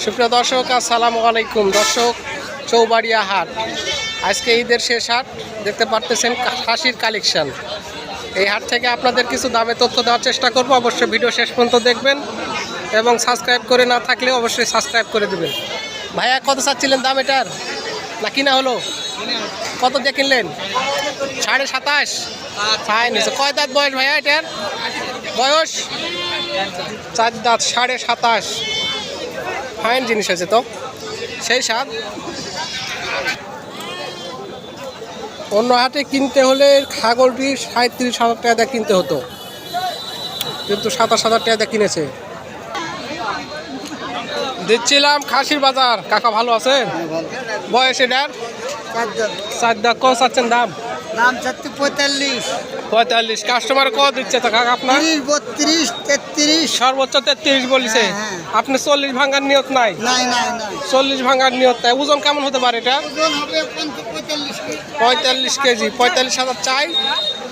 সুপ্রিয় দর্শক, আসসালামু আলাইকুম। দর্শক, চৌবাড়িয়া হাট আজকে ঈদের শেষ হাট। দেখতে পারতেছেন খাসির কালেকশন। এই হাট থেকে আপনাদের কিছু দামে তথ্য দেওয়ার চেষ্টা করব। অবশ্যই ভিডিও শেষ পর্যন্ত দেখবেন এবং সাবস্ক্রাইব করে না থাকলে অবশ্যই সাবস্ক্রাইব করে দেবেন। ভাইয়া কত চাচ্ছিলেন দাম এটার? না কিনা হলো? কত দিয়ে কিনলেন? 27.5। কয় দাঁত বয়স ভাইয়া এটার? বয়স 4 দাঁত, 27.5। ফাইন জিনিস আছে তো, সেই স্বাদ। অন্য হাটে কিনতে হলে ছাগলটি 37,000 টাকা দিয়ে কিনতে হতো, কিন্তু 27,000 টাকা দিয়ে কিনেছে। দিচ্ছিলাম খাসির বাজার। কাকা ভালো আছেন? বয়স এটার 4 দাঁত। কত চাচ্ছেন দাম? দাম চাচ্ছি 45। কাস্টমার কত দিচ্ছে তো কাকা আপনার? 32, 33। সর্বোচ্চ 33 বলিছে। হ্যাঁ। আপনি 40 ভাঙার নিয়ত নাই? নাই। 40 ভাঙার নিয়ত নাই। ওজন কেমন হতে পারে এটা? ওজন হবে 45 কেজি। 45 কেজি। 45,000 চাই,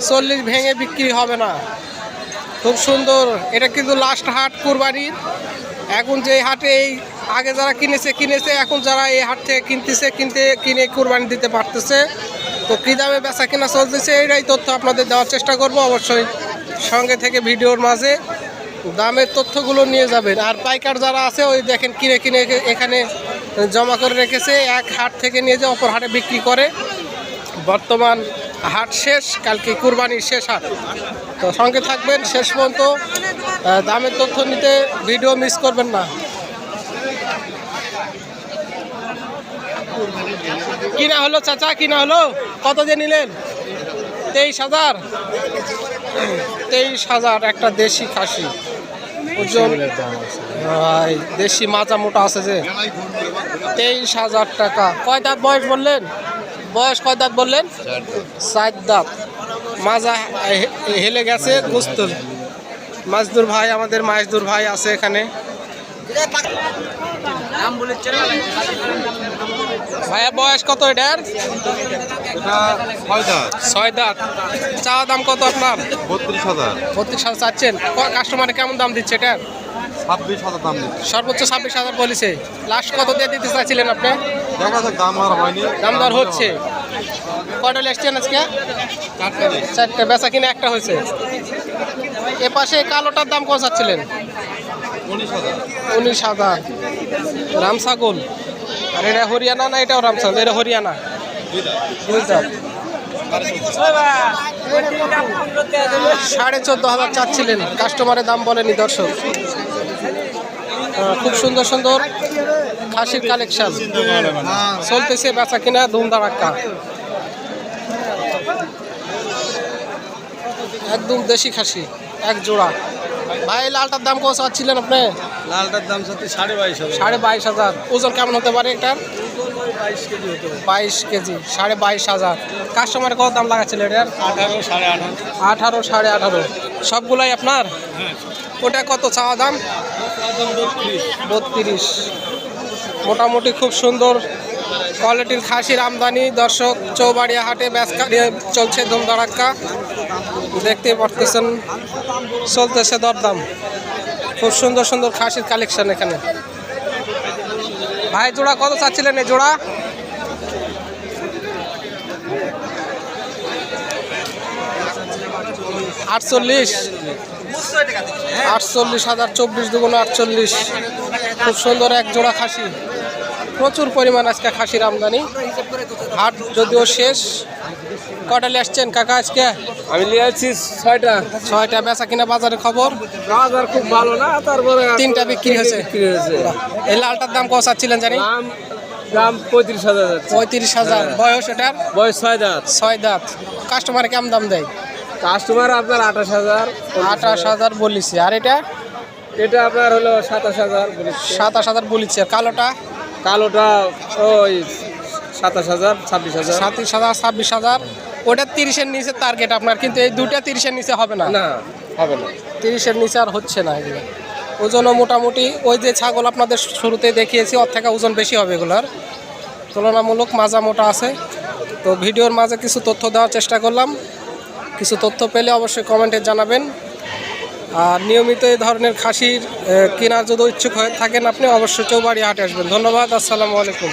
40 ভেঙে বিক্রি হবে না। খুব সুন্দর। এটা কিন্তু লাস্ট হাট কুরবানির। এখন যে হাটে এই আগে যারা কিনেছে, এখন যারা এই হাট থেকে কিনে কুরবানি দিতে পারতেছে। তো কী দামে বেচা কেনা চলতেছে এটাই তথ্য আপনাদের দেওয়ার চেষ্টা করব। অবশ্যই সঙ্গে থেকে ভিডিওর মাঝে দামের তথ্যগুলো নিয়ে যাবেন। আর পাইকার যারা আছে ওই দেখেন কিনে এখানে জমা করে রেখেছে। এক হাট থেকে নিয়ে যে অপর হাটে বিক্রি করে। বর্তমান হাট শেষ, কালকে কুরবানির শেষ হাট। তো সঙ্গে থাকবেন শেষ পর্যন্ত। দামের তথ্য নিতে ভিডিও মিস করবেন না। কিনা হলো চাচা? কিনা হলো? কত দিয়ে নিলেন? 23,000। 23,000 একটা দেশি খাসি। ওজন দেশি মাজা মোটা আছে যে। 23,000 টাকা। কয় দাঁত বয়স বললেন? বয়স কয় দাঁত বললেন? 4 দাঁত। মাজা হেলে গেছে। গোস্ত মাছদুর ভাই, আমাদের মাছদুর ভাই আছে এখানে। ভাইয়া বয়স কত এটার? 6 দাঁত। চাওয়া দাম কত আপনার? 32,000 চাচ্ছেন। কাস্টমারে কেমন দাম দিচ্ছে এটার? 26,000 দাম দিচ্ছে। সর্বোচ্চ 26,000 বলেছে। লাস্ট কত দিয়ে দিতে চাচ্ছিলেন আপনি? দেখা যাক, দাম আর হয়নি। দাম দর হচ্ছে। কয়টা এসছেন আজকে? 4টে। বেচা কিনা একটা হয়েছে। এ পাশে কালোটার দাম কত চাচ্ছিলেন? 19,000। রামছাগল। আর এটা হরিয়ানা না? এটাও রামছাগল। এটা হরিয়ানা। 2 দাঁত। 14,500 চাচ্ছিলেন। কাস্টমারের দাম বলেনি দর্শক। খুব সুন্দর সুন্দর খাসির কালেকশন চলতেছে, বেচা কিনা ধুমধারাক্কা। একদম দেশি খাসি, এক জোড়া। ভাই লালটার দাম কত চাচ্ছিলেন আপনি? লালটার দাম সাথে 22,500। 22,500। ওজন কেমন হতে পারে এটার? 22 কেজি হতে পারে। 22 কেজি। 22,500। কাস্টমার কত দাম লাগাচ্ছিল এটার? 18, 18.5। 18, 18.5। সবগুলাই আপনার? ওটা কত চাওয়া দাম? 32। মোটামুটি খুব সুন্দর কোয়ালিটির খাসির আমদানি দর্শক। চৌবাড়িয়া হাটে বেচা চলছে ধুমধারাক্কা। দেখতে পারতেছেন চলতেছে দরদাম। খুব সুন্দর সুন্দর খাসির কালেকশন এখানে। ভাই জোড়া কত চাচ্ছিলেন এই জোড়া? 48। 48,000। 24 দুগুণ 48। খুব সুন্দর এক জোড়া খাসি। প্রচুর পরিমাণ আজকে খাসির আমদানি। হাট যদিও শেষ। কটা নিয়ে আসছেন কাকা আজকে? আমি নিয়ে আসছি 6টা। 6টা। বেচা কিনা বাজারের খবর? বাজার খুব ভালো না, তারপরে 3টা বিক্রি হয়েছে। এই লালটার দাম কত চাচ্ছিলেন জানি? দাম 35,000। 35,000। বয়স এটার? বয়স 6 দাঁত। 6 দাঁত। কাস্টমার কেমন দাম দেয়? কাস্টমার আপনার 28,000। 28,000 বলিছে। আর এটা? এটা আপনার হলো 27,000। 27,000 বলিছে। আর কালোটা? কালোটা ওই 27,000, 26,000। 27,000, 26,000। ওটা 30-এর নিচে টার্গেট আপনার, কিন্তু এই দুটা 30-এর নিচে হবে না। না, হবে না। 30-এর নিচে আর হচ্ছে না এগুলো। ওজনও মোটামুটি ওই যে ছাগল আপনাদের শুরুতে দেখিয়েছি ওর থেকে ওজন বেশি হবে এগুলোর। তুলনামূলক মাজা মোটা আছে। তো ভিডিওর মাঝে কিছু তথ্য দেওয়ার চেষ্টা করলাম। কিছু তথ্য পেলে অবশ্যই কমেন্টে জানাবেন। আর নিয়মিত এই ধরনের খাসির কেনার যদি ইচ্ছুক হয়ে থাকেন আপনি অবশ্যই চৌবাড়ি হাটে আসবেন। ধন্যবাদ, আসসালামু আলাইকুম।